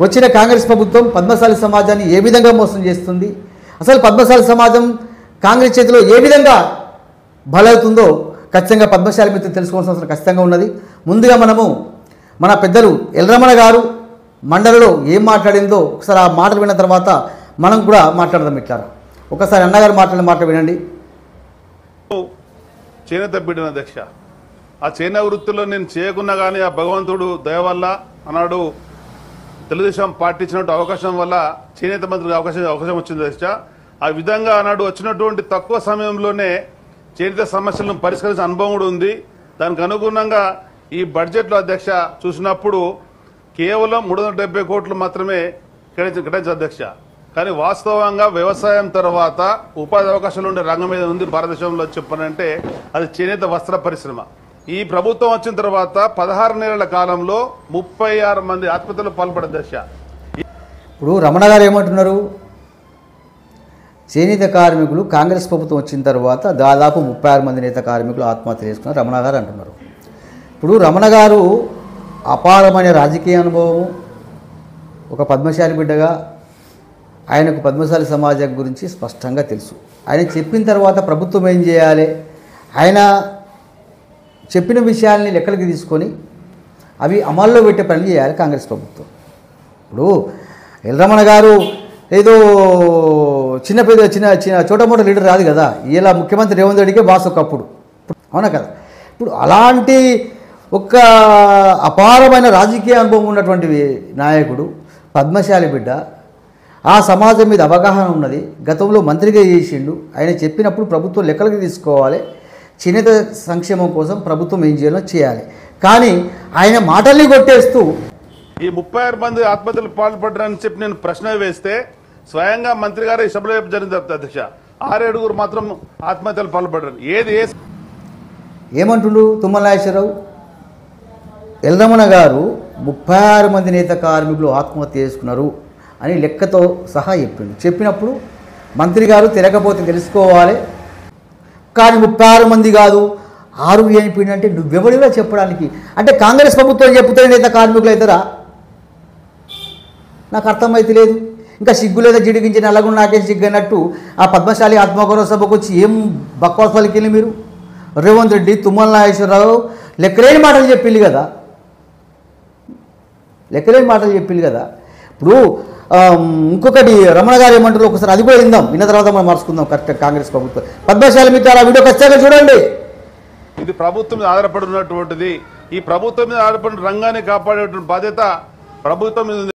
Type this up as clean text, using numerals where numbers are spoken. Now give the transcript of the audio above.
వచ్చిన కాంగ్రెస్ ప్రభుత్వం పద్మశాలి సమాజాన్ని ఏ విధంగా మోసం చేస్తుంది, అసలు పద్మశాలి సమాజం కాంగ్రెస్ చేతిలో ఏ విధంగా బలవుతుందో ఖచ్చితంగా పద్మశాలి మిత్రులు తెలుసుకోవాల్సిన అవసరం ఖచ్చితంగా ఉన్నది. ముందుగా మనము మన పెద్దలు ఎల్రమణ గారు మండలిలో ఏం మాట్లాడిందో ఒకసారి ఆ మాటలు విన్న తర్వాత మనం కూడా మాట్లాడదాం. ఇట్లా ఒకసారి అన్నగారు మాట్లాడిన మాట వినండి. చేనేత బిడ్డన అధ్యక్ష, ఆ చేనేత వృత్తిలో నేను చేయకున్నా కానీ ఆ భగవంతుడు దయ వల్ల అన్నాడు తెలుగుదేశం పార్టీ ఇచ్చినట్టు అవకాశం వల్ల చేనేత మంత్రికి అవకాశం వచ్చింది అధ్యక్ష. ఆ విధంగా అన్నాడు వచ్చినటువంటి తక్కువ సమయంలోనే చేనేత సమస్యలను పరిష్కరించిన అనుభవం కూడా ఉంది. దానికి అనుగుణంగా ఈ బడ్జెట్లో అధ్యక్ష చూసినప్పుడు కేవలం 370 కోట్లు మాత్రమే కేటాయించారు అధ్యక్ష. కానీ వాస్తవంగా వ్యవసాయం తర్వాత ఉపాధి అవకాశాలు ఉండే రంగం మీద ఉంది భారతదేశంలో చెప్పానంటే అది చేనేత వస్త్ర పరిశ్రమ. ఈ ప్రభుత్వం వచ్చిన తర్వాత 16 నెలల కాలంలో 36 మంది ఆత్మహత్యలు పాల్పడే దశ. ఇప్పుడు రమణ గారు ఏమంటున్నారు, చేనేత కార్మికులు కాంగ్రెస్ ప్రభుత్వం వచ్చిన తర్వాత దాదాపు 36 మంది నేత కార్మికులు ఆత్మహత్య చేసుకున్నారు రమణ గారు అంటున్నారు. ఇప్పుడు రమణ గారు అపారమైన రాజకీయ అనుభవం, ఒక పద్మశాలి బిడ్డగా ఆయనకు పద్మశాలి సమాజం గురించి స్పష్టంగా తెలుసు. ఆయన చెప్పిన తర్వాత ప్రభుత్వం ఏం చేయాలి, ఆయన చెప్పిన విషయాల్ని లెక్కలకి తీసుకొని అవి అమల్లో పెట్టే పని చేయాలి కాంగ్రెస్ ప్రభుత్వం. ఇప్పుడు ఎల్రమణ గారు ఏదో చిన్న చోటమోట లీడర్ రాదు కదా, ఇలా ముఖ్యమంత్రి రేవంత్ రెడ్డికే బాస్ ఒకప్పుడు, అవునా కదా. ఇప్పుడు అలాంటి ఒక అపారమైన రాజకీయ అనుభవం ఉన్నటువంటి నాయకుడు, పద్మశాలి బిడ్డ, ఆ సమాజం మీద అవగాహన ఉన్నది, గతంలో మంత్రిగా చేసిండు. ఆయన చెప్పినప్పుడు ప్రభుత్వం లెక్కలకి తీసుకోవాలి, చేనేత సంక్షేమం కోసం ప్రభుత్వం ఏం చేయాలో చేయాలి. కానీ ఆయన మాటల్ని కొట్టేస్తూ ఈ 36 మంది ఆత్మహత్యలు పాల్పడ్డారని చెప్పి నేను ప్రశ్న వేస్తే స్వయంగా మంత్రి గారు ఈ సభలో జరిగింది అధ్యక్ష. 6 మాత్రం ఆత్మహత్యలు పాల్పడ్డారు. ఏమంటుండు తుమ్మల నాగేశ్వరరావు, ఎల్రమణ గారు 36 మంది నేత కార్మికులు ఆత్మహత్య చేసుకున్నారు అని లెక్కతో సహా చెప్పిండు. చెప్పినప్పుడు మంత్రి గారు తెలియకపోతే తెలుసుకోవాలి, కానీ 36 మంది కాదు 6 అయిపోయింది అంటే నువ్వెవడిలో చెప్పడానికి, అంటే కాంగ్రెస్ ప్రభుత్వం చెప్తే నేత కార్మికులు అవుతారా? నాకు అర్థమైతే లేదు. ఇంకా సిగ్గు లేదా జిడిగించిన అలాగూ నాకే సిగ్గన్నట్టు ఆ పద్మశాలి ఆత్మగౌరవ సభకు వచ్చి ఏం బక్వాస్ పలికెళ్ళి మీరు. రేవంత్ రెడ్డి, తుమ్మల నాగేశ్వరరావు లెక్కలేని మాటలు చెప్పింది కదా, ఇప్పుడు ఇంకొకటి రమణ గారు ఏమంటారు ఒకసారి అది కూడా విందాం, విన్న తర్వాత మనం మార్చుకుందాం. కరెక్ట్ కాంగ్రెస్ ప్రభుత్వం పద్మశాలి మిత్రులు ఆ వీడియో ఖచ్చితంగా చూడండి. ఇది ప్రభుత్వం మీద ఆధారపడి ఉన్నటువంటిది. ఈ ప్రభుత్వం మీద ఆధారపడిన రంగాన్ని కాపాడేటువంటి బాధ్యత ప్రభుత్వం మీద ఉంది.